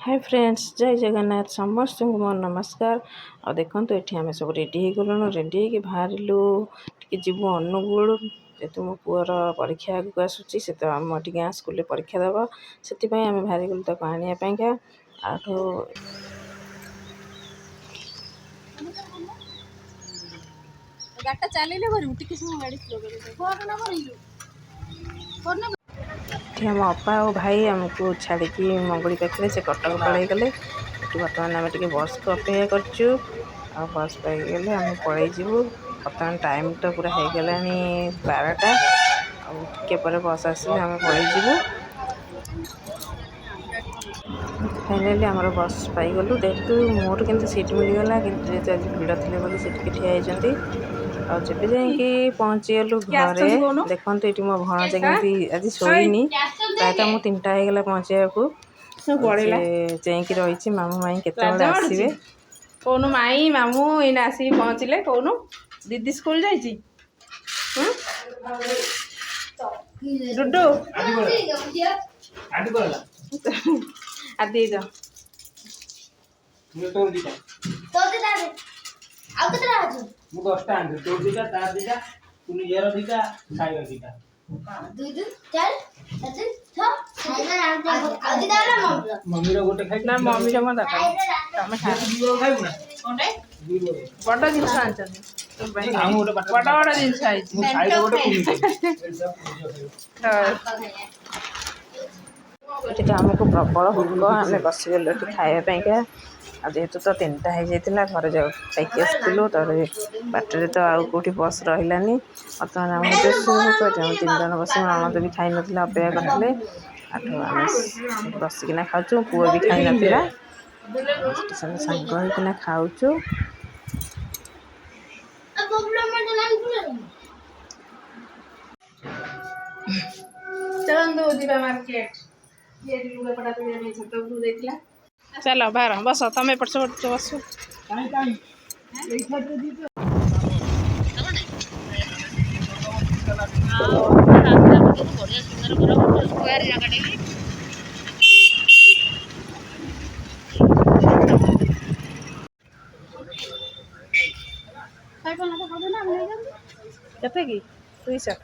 Hi friends, जय जगन्नाथ समस्त को मोर नमस्कार। और देखो ये आम सब रेडी हो रेडी हो बाहर जीवु अनुगुल जेहतु मो पुअर परीक्षा आगे आसूसी से तो आम गाँ स्कूल परीक्षा दबा से आम बाहरी गलु तक आने आठू गाटा चलेले करू टिके समय गाड़ी स्लो करे फोन ना करिलु फोन ना आम अपा और भाई आमको छाड़ी मंगुड़ी पाखे से कटक पलि गले। बर्तमान आम टे बस को अपेक्षा करचु आ बस पाईगले आम पलैबू। बर्तमान टाइम तो पूरा हो गला 12टा आगे बस आसे आम पलैबू। फाइनाली आमर बस पाईगलु जेहतु मोर के सीट मिलगला कि आज भिड़ थे बोली से ठिया होती जब जाकि पहुँचीगलु घरे देखो ये मो भणजा केमती आज शोनी प्रायतः मु 3टा होगला पहुँचा को चैकी रही मामू माई केत आसवे कौन माई मामू एना आसिक पहुँचले कौन दीदी स्कूल जाइए डुडू आदि जा ମୁଁ 10ଟା ଆଣିଲି ତୋ ଦିଟା ତା ଦିଟା ପୁଣି ଇଏର ଦିଟା ସାଇର ଦିଟା 2 2 4 7 6 ଆଉ ଦିଟା ମମିର ଗୋଟେ ଖାଇ ना मम्मी रे मत तमे खा ଦିବର ଖାଇବୁ ନା कोनटे ଦିବର बड़ जिनस आनछन ଆମ ଗୋଟେ बड़ जिनस आइछ ମୁଁ ସାଇର ଗୋଟେ ପୁଣି ये आमको प्रबल भोक आम बसीगलु खावाई जेहेतु तो 3टा हो जाता घर जाऊ खाई आसलु बाटर तो आउ कौटी बस रही बर्तमान आम जो भोक 3 जन बस ननद भी खाई ना अपेक्षा करते आठू आम बसिकिना खाऊ पुआ भी खाई ना सब सांग होना खाऊ। चलन दो दिबा मार्केट ये लुगा पड़ा तो ये छत ऊपर देखला चलो बाहर बस तमे पट से बस କାଇଁ କାଇଁ ଏଇ ଖାଇତେ ଦିଟା केते की 200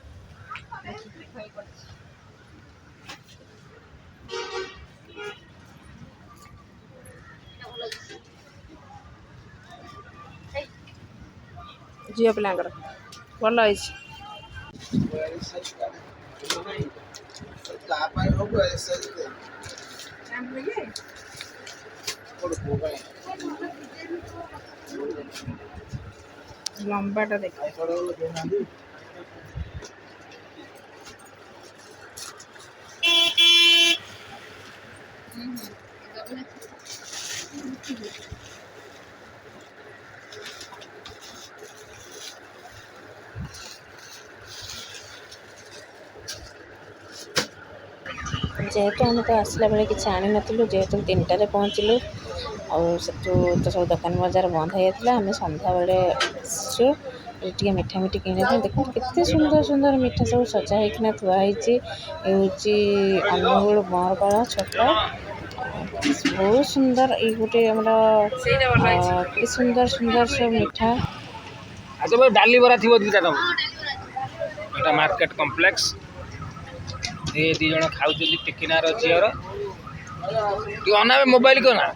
झील पिलांकर भल है लंबाटा देख जेहेतु आम तो आसला बेले कि आनी नु जेहेतु 3टारे पहुँचलु आठू तो सब दुकान बजार बंद हो जाता आम सन्ध्या बेले टे मिठा मिठी कि देखो केते सुंदर सुंदर मिठा सब सजा होना थुआई अनुगुल बरपाल छोटा बहुत सुंदर ये गोटे सुंदर सुंदर सब मिठा ଆଚ୍ଛା ଭାଇ ଡାଲି ବରା ଥିବ ଦିଟା ତମ ଏଟା ମାର୍କେଟ କମ୍ପ୍ଲେକ୍ସ ଏ ଦି ଜଣ ଖାଉଛନ୍ତି ଟିକିନାର ଝିଅର ଟିକେ ଅନାବେ ମୋବାଇଲ କନା